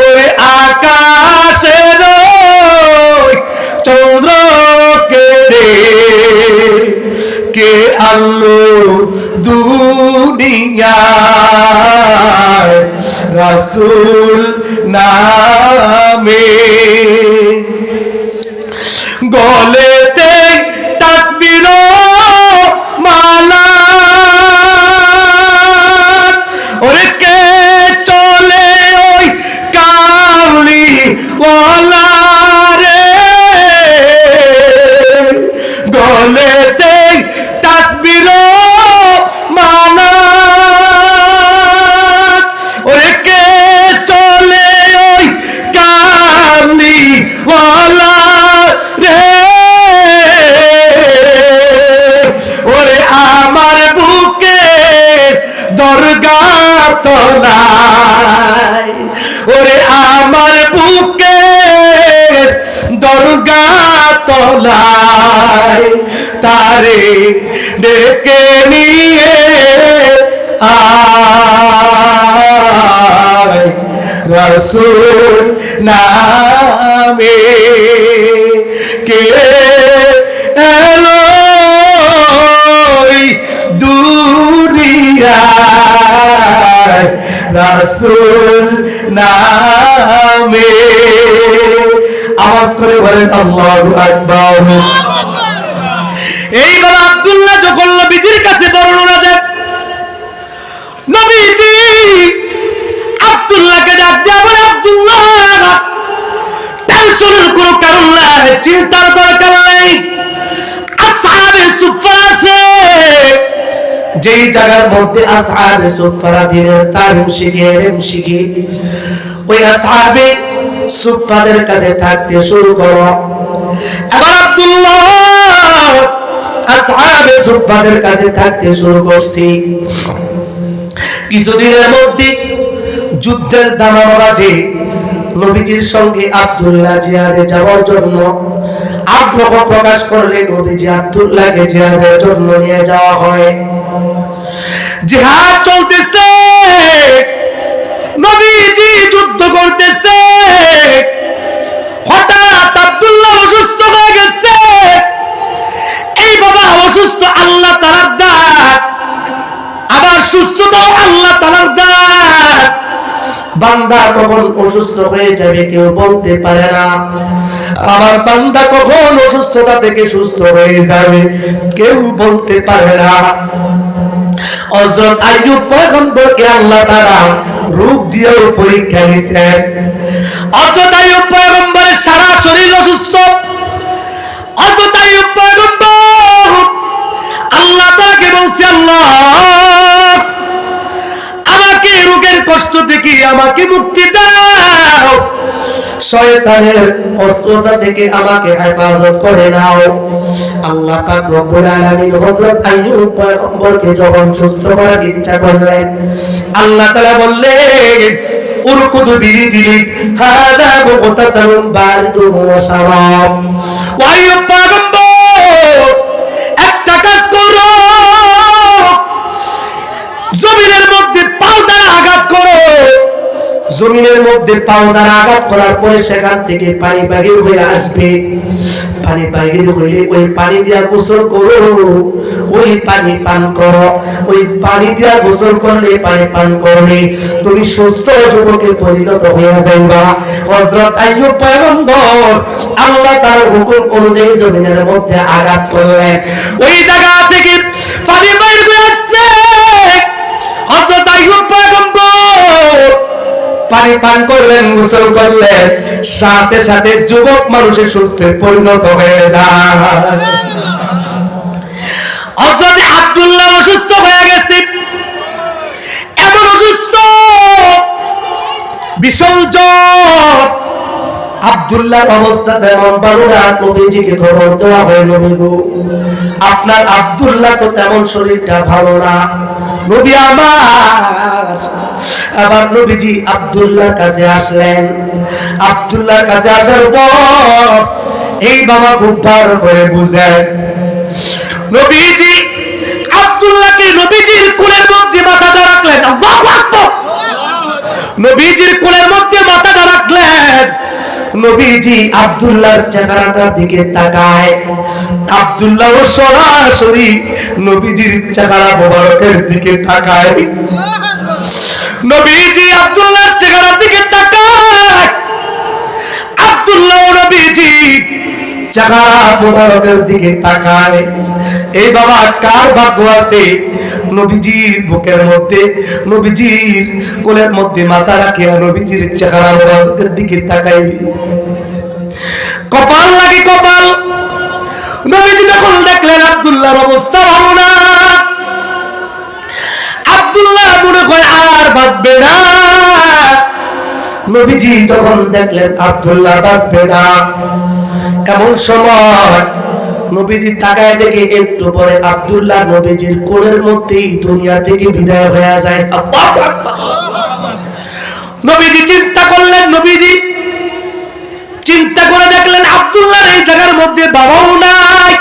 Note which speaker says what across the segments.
Speaker 1: ওই আকাশের চন্দ্র কে কে আলো দুনিয়ায় রাসূল নামে গলেতে তাসবির মালা ওরে কে চলে ওই কামলি ওয়ালা রে গলেতে তাসবির মালা ওরে কে চলে ওই কামলি ওয়ালা রে ওরে আমার বুকে দরগা তলায় ওরে আমার বুকে দরগা তলায় তারে ডেকে নিয়ে আয় রাসূল নামে কে এলো দুনিয়ায় রাসূল নামে আওয়াজ করে বলেন আল্লাহু আকবার। এইবার আব্দুল্লাহ যখন নবীজির কাছে বর্ণনা দেন নবীজি আব্দুল্লাহকে ডাক দেয়া বলে আব্দুল্লাহ টেনশনের কোনো কারণ নাই, চিন্তার দরকার নেই। আসহাবে সুফফা আছে যেই জায়গার মধ্যে আসহাবে সুফফা দিনের তালিম শিখে ওই আসহাবে সুফফাদের কাছে থাকতে শুরু করো। এবার আব্দুল্লাহ আসহাবে সুফফাদের কাছে থাকতে শুরু করছি। কিছুদিনের মধ্যে যুদ্ধের দামামা বাজে। নবীজির সঙ্গে আব্দুল্লাহ জিহাদে যাওয়ার জন্য আগ্রহ প্রকাশ করলে নবীজি আব্দুল্লাহকে জিহাদের জন্য নিয়ে যাওয়া হয়। জিহাদ চলতেছে, নবীজি যুদ্ধ করতেছে। হঠাৎ আব্দুল্লাহ অসুস্থ হয়ে গেছে। এই বাবা অসুস্থ, আল্লাহ তাআলার দান, আবার সুস্থতাও আল্লাহ তাআলার দান। বান্দা কখন অসুস্থ হয়ে যাবে কেউ বলতে পারে না, আবার বান্দা কখন অসুস্থতা থেকে সুস্থ হয়ে যাবে কেউ বলতে পারে না। হযরত আইয়ুব পয়গম্বরকে আল্লাহ তাআলা রোগ দিয়েও পরীক্ষা নিছেন। হযরত আইয়ুব পয়গম্বরের সারা শরীর অসুস্থ। হযরত আইয়ুব পয়গম্বর আল্লাহ তাআলাকে বলছে, আল্লাহ আমাকে রোগের কষ্ট থেকে আমাকে মুক্তি দাও, শয়তানের ওয়াসওয়াসা থেকে আমাকে হেফাজত করে নাও। আল্লাহ পাক রব্বুল আলামিন হযরত আইয়ুব পয়গম্বরকে যখন সুস্থ করার ইচ্ছা করলেন, আল্লাহ তাআলা বললেন উরকুদ বিরিজিলিক হাদা মুগতাসালুন বারিদুন ওয়া শারাব। আইয়ুব পয়গম্বর একটা কাজ করো, জমিনের মধ্যে পাও দ্বারা আঘাত করো। জমিনের মধ্যে পাও দ্বারা আঘাত করার পরে সেখান থেকে পানি বাহির হয়ে আসবে। পানি বাহির হইলে ওই পানি দিয়া গোসল করো, ওই পানি পান করো। ওই পানি দিয়া গোসল করলে, পানি পান করলে তুমি সুস্থ যুবকে পরিণত হয়ে যাইবা। হযরত আইয়ুব পয়গম্বর আল্লাহ তার হুকুম অনুযায়ী জমিনের মধ্যে আঘাত করলেন। ওই জায়গা থেকে পানি বাইর হয়ে আসছে। হযরত আইয়ুব পয়গম্বর পানি পান করলেন, গোসল করলেন, সাথে সাথে যুবক মানুষের সুস্থে পরিণত হয়ে যায়। হযরত আব্দুল্লাহ অসুস্থ হয়ে গেছে, এমন অসুস্থ ভীষণ জ্বর। আব্দুল্লাহর অবস্থা তেমন ভালো না। নবীজিকে খবর দেওয়া হয়, নবী গো আপনার আব্দুল্লাহ তো তেমন শরীরটা ভালো না, নবী আমার। আবার নবীজি আব্দুল্লাহর কাছে আসলেন। আব্দুল্লাহর কাছে আসার পর এই বাবা খুব ভালো করে বুঝেন, নবীজি আব্দুল্লাহকে নবীজির কোলের মধ্যে মাথাটা রাখলেন। আল্লাহু আকবার। নবীজির কোলের মধ্যে মাথাটা রাখলেন, নবীজি আব্দুল্লাহর চেহারাটার দিকে তাকায়, আব্দুল্লাহ সরাসরি নবীজির চেহারা মোবারকের দিকে তাকায়। নবীজি আব্দুল্লাহর চেহারার দিকে তাকায়, আব্দুল্লাহ নবীজি চেহারা মোবারকের দিকে তাকায়। এই বাবা কার ভাগ্য আছে নবীজির বুকের মধ্যে, নবীজির কোলের মধ্যে মাথা রাখিয়া নবীজির চেহারা মোবারকের দিকে তাকাইবি? কপাল লাগে কপাল। নবীজি যখন দেখলেন আব্দুল্লাহর অবস্থা ভালো না, আব্দুল্লাহ মনে হয় আর বাঁচবে না। নবীজি যখন দেখলেন আব্দুল্লাহ বাঁচবে না, এমন সময় নবীজি তাকায় দেখে একটু পরে আব্দুল্লাহ নবীজির কোলের মধ্যেই দুনিয়া থেকে বিদায় হয়ে যায়। আল্লাহু আকবার। নবীজি চিন্তা করলেন, নবীজি চিন্তা করে দেখলেন আব্দুল্লাহর এই জায়গার মধ্যে বাবাও নাই,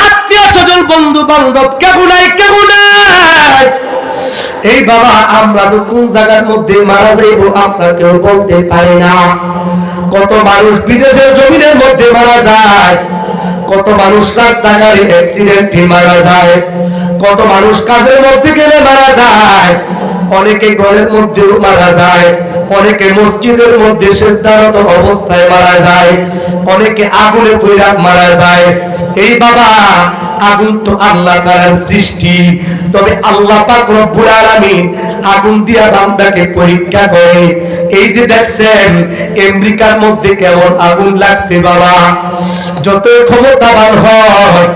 Speaker 1: আত্মীয় স্বজন বন্ধু বান্ধব কেউ নাই, কেউ নাই। এই বাবা আমরা তো কোন জায়গার মধ্যে মারা যাইব আমরা কেউ বলতে পারি না। কত মানুষ বিদেশের জমিনের মধ্যে মারা যায়, কত মানুষ রাস্তাঘাটে অ্যাক্সিডেন্টে মারা যায়, কত মানুষ কাজের মধ্যে গেলে মারা যায়, অনেকে ঘরের মধ্যেও মারা যায়, অনেকে মসজিদের মধ্যে সিজদারত অবস্থায় মারা যায়, অনেকে আগুনে পুড়ে মারা যায়। এই বাবা আগুন তো আল্লাহ তাআলার সৃষ্টি, তবে আল্লাহ পাক রব্বুল আলামিন আগুন দিয়া বান্দাকে পরীক্ষা করে। এই যে দেখছেন আমেরিকার মধ্যে কেমন আগুন লাগছে বাবা, যত ক্ষমতাবান হয়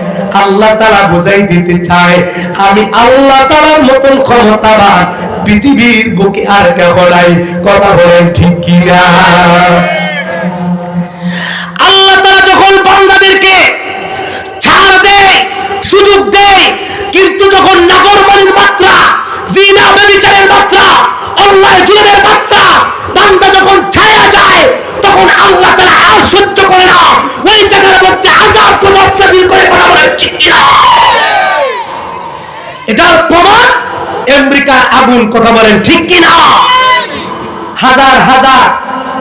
Speaker 1: আল্লাহ তাআলা বুঝাই দিতে চায় আমি আল্লাহ তাআলার মতন ক্ষমতাবান পৃথিবীর বুকে আর কেউ নাই। কথা বলেন ঠিক কি না? আল্লাহ তাআলা যখন বান্দাদেরকে ছাড় দেয়, সুযোগ দেয়, কিন্তু যখন নাফরমানির মাত্রা, জিনা ব্যভিচারের মাত্রা, অন্যায় জুলুমের মাত্রা বান্দা যখন ছায়া যায়, তখন আল্লাহ তাআলা আর সহ্য করে না, ওই জায়গার মধ্যে আযাব নাযিল করে। কথা বলেন ঠিক কি না? এটার প্রমাণ আমেরিকার আগুন। কথা বলেন ঠিক কি না? হাজার হাজার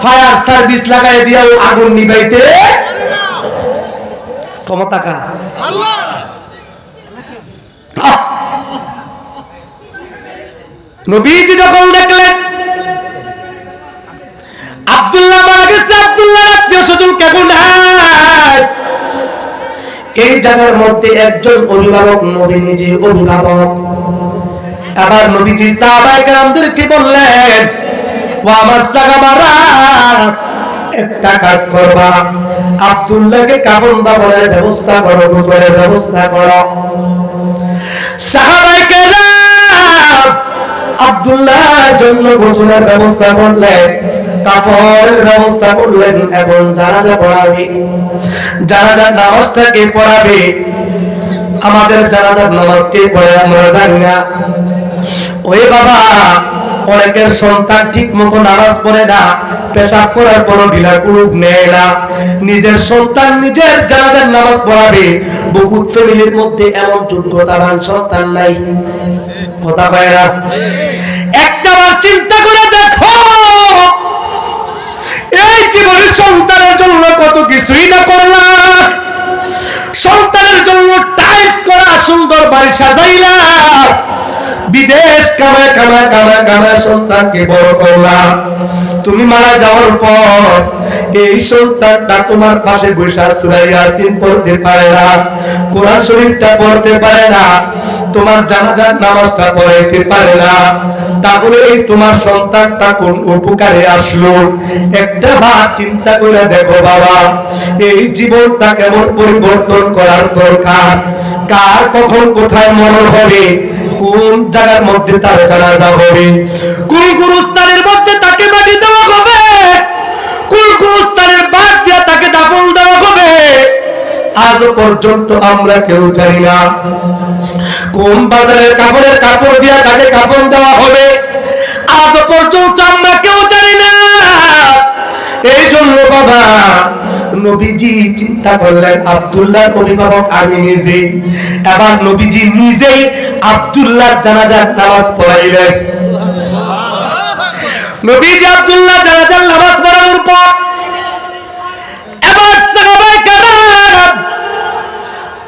Speaker 1: ফায়ার সার্ভিস লাগাই দিয়েও আগুন নিভাইতে ক্ষমতা কার? আল্লাহ। নবীজি যখন দেখলেন আব্দুল্লাহ মারা গেছে, আব্দুল্লাহ আত্মীয় স্বজন কেমন নাই, এই জায়গার মধ্যে একজন অভিভাবক, নবী নিজে অভিভাবক। আবার নবীজি সাহাবায়ে কেরামদেরকে বললেন, ও আমার সাহাবারা একটা কাজ করবা, আব্দুল্লাহকে কাফন দাফনের ব্যবস্থা করো, গোসলের ব্যবস্থা করো। সাহাবায়ে কেরাম আব্দুল্লাহর জন্য গোসলের ব্যবস্থা করলেন, কাফনের ব্যবস্থা করলেন। এখন জানাজা পড়াবে, জানাজার নামাজটাকে পড়াবে। আমাদের জানাজার নামাজকে পড়ে আমরা জানি না। ওই বাবা অনেকের সন্তান ঠিক মতো নামাজ পড়ে না, পেশাব করার পরও ঢিলা কুলুপ নেয় না, নিজের সন্তান নিজের জানাজার নামাজ পড়াবে। বহুত ফ্যামিলির মধ্যে এমন যোগ্যতাবান সন্তান নাই। কথা কয় না? একটাবার চিন্তা করে দেখো, এই জীবনে সন্তানের জন্য কত কিছুই না করলাম। সন্তানের জন্য টাইলস করা সুন্দর বাড়ি সাজাইলাম, বিদেশ কামায় কামায় কামায় কামায় সন্তানকে বড় করলাম। তুমি মারা যাওয়ার পর এই সন্তানটা তোমার পাশে বসে সূরা ইয়াসিন পড়তে পারে না, কোরআন শরীফটা পড়তে পারে না, তোমার জানাজার নামাজটা পড়াইতে পারে না। তাহলে এই তোমার সন্তানটা কোন উপকারে আসলো? একটা বার চিন্তা করে দেখো বাবা, এই জীবনটা কেমন পরিবর্তন করার দরকার। কার কখন কোথায় মরণ হবে, কোন জায়গার মধ্যে তার জানাজা হবে, কোন গুরুস্থানের মধ্যে তাকে মাটি দেওয়া হবে, কোন গুরুস্থানের বাদ দিয়ে তাকে দাফন দেওয়া হবে, আজ পর্যন্ত আমরা কেউ জানি না। কোন বাজারের কাপড়ের কাপড় দিয়ে তাকে কাপড় দেওয়া হবে, আজ পর্যন্ত আমরা কেউ জানি না। এই জন্য বাবা নবীজি চিন্তা করলেন আব্দুল্লাহর অভিভাবক আমি নিজে। এবার নবীজি নিজেই আব্দুল্লাহর জানাজার নামাজ পড়াইলেন। নবীজি আব্দুল্লাহ জানাজার নামাজ পড়ানোর পর এবার সাহাবায়ে কেরাম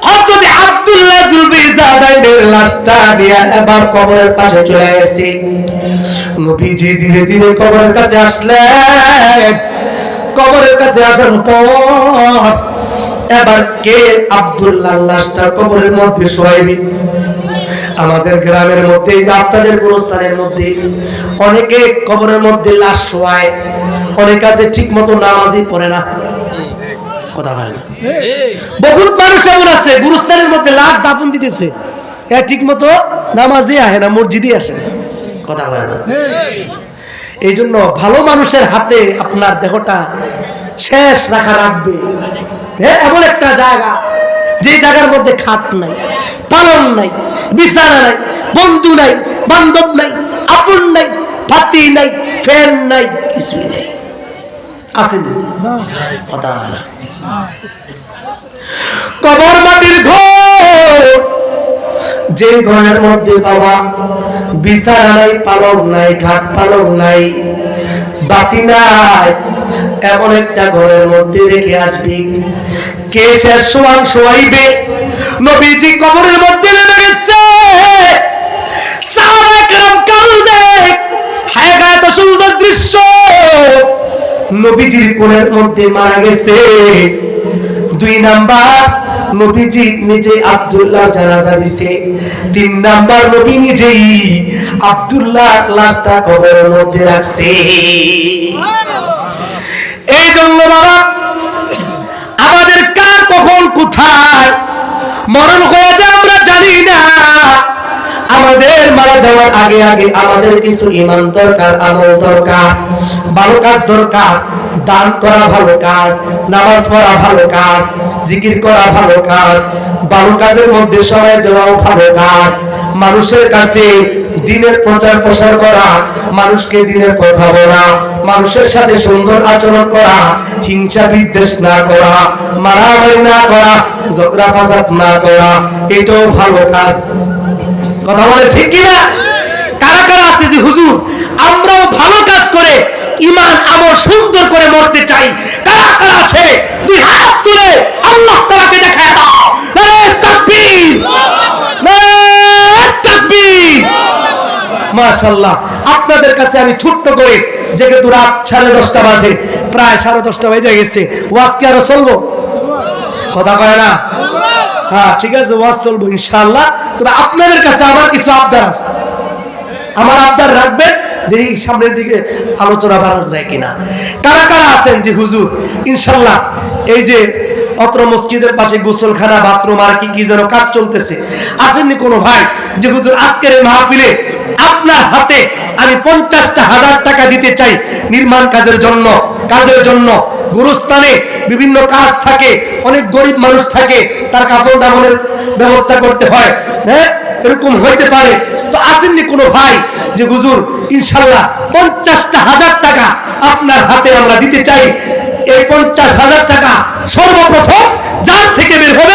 Speaker 1: হযরত আব্দুল্লাহ যুলবিজাদাইনের লাশটা নিয়ে এবার কবরের পাশে চলে গেছে। নবীজি ধীরে ধীরে কবরের কাছে আসলেন। কবরের কাছে আসার পর এবার কে আব্দুল্লাহর লাশটা কবরের মধ্যে শোয়াইবে? আমাদের গ্রামের মধ্যে, এই যে আপনাদের গোরস্থানের মধ্যে অনেকে কবরের মধ্যে লাশ শোয়ায়, অনেক আছে ঠিক মতো নামাজই পড়ে না, কথা হয় না। বহুত মানুষ এমন আছে গোরস্থানের মধ্যে লাশ দাফন দিতেছে, ঠিক মতো নামাজই আসে না, মসজিদে আসে না, কথা হয় না। এই জন্য ভালো মানুষের হাতে আপনার দেহটা শেষ রাখা রাখবে। এমন একটা জায়গা, যে জায়গার মধ্যে খাট নাই, পালন নাই, বিছানা নাই, বন্ধু নাই, বান্ধব নাই, আপন নাই, পাতি নাই, ফ্যান নাই, কিছুই নাই, আসেনি, কথা হয় না। কবর মাটির ঘর, যে ঘরের মধ্যে বাবা বিছানা নাই, পালন নাই, ঘাট পালন নাই, বাতি নাই, এমন একটা ঘরের মধ্যে রেখে আসবি। কে শেষ সোয়ান শোয়াইবে? নবীজি কবরের মধ্যে নেমে গেছে। সাহাবায়ে কেরাম কাঁদে, হায় গা এত সুন্দর দৃশ্য। নবীজির কোলের মধ্যে মারা গেছে। 2 নাম্বার, নবীজি নিজে আব্দুল্লাহ জানাজা দিছে। 3 নাম্বার, নবী নিজেই আব্দুল্লাহ লাশটা কবরের মধ্যে রাখছে। এই জন্য বাবা, আমাদের কার কখন কোথায় মরণ হয়ে যায় আমরা জানি না। আমাদের মারা যাওয়ার আগে আগে আমাদের কিছু ঈমান দরকার, আমল দরকার, ভালো কাজ দরকার। দান করা ভালো কাজ, নামাজ পড়া ভালো কাজ, জিকির করা ভালো কাজ, ভালো কাজের মধ্যে সময় দেওয়াও ভালো কাজ। মানুষের কাছে দ্বীনের প্রচার প্রসার করা, মানুষকে দ্বীনের কথা বলা, মানুষের সাথে সুন্দর আচরণ করা, হিংসা বিদ্বেষ না করা, মারামারি না করা, ঝগড়া ফাসাদ না করা, এটাও ভালো কাজ। কথা বলে ঠিক কিনা? কারা কারা আছে যে হুজুর আমরাও ভালো কাজ করে ঈমান আমল সুন্দর করে মরতে চাই? কারা কারা আছে? 2 হাত তুলে আল্লাহ তাআলাকে দেখায় দাও। নারে তাকবীর, নারে তাকবীর। মাশাআল্লাহ। আপনাদের কাছে আমি ছোট্ট করে, যেহেতু রাত 10:30 বাজে, প্রায় 10:30 বেজে গেছে, ওয়াজ কি আরো চলবো? কথা কয় না? হ্যাঁ ঠিক আছে, ওয়াজ চলবো ইনশাআল্লাহ। তবে আপনাদের কাছে আমার কিছু আবদার আছে, আমার আবদার রাখবেন, দেখি সামনের দিকে আলোচনা বাড়া যায় কিনা। কারা কারা আছেন যে হুজুর ইনশাআল্লাহ এই যে অত্র মসজিদের পাশে গোসলখানা, বাথরুম আর কি কি যেন কাজ চলতেছে, আসেননি কোনো ভাই যে হুজুর আজকের এই মাহফিলে আপনার হাতে আমি 50,000 টাকা দিতে চাই নির্মাণ কাজের জন্য, গোরস্থানে বিভিন্ন কাজ থাকে, অনেক গরিব মানুষ থাকে, তার কাপড় দামনের ব্যবস্থা করতে হয়, হ্যাঁ এরকম হইতে পারে। তো আসেননি কোনো ভাই যে হুজুর ইনশাআল্লাহ 50,000 টাকা আপনার হাতে আমরা দিতে চাই। এই 50,000 টাকা সর্বপ্রথম যার থেকে বের হবে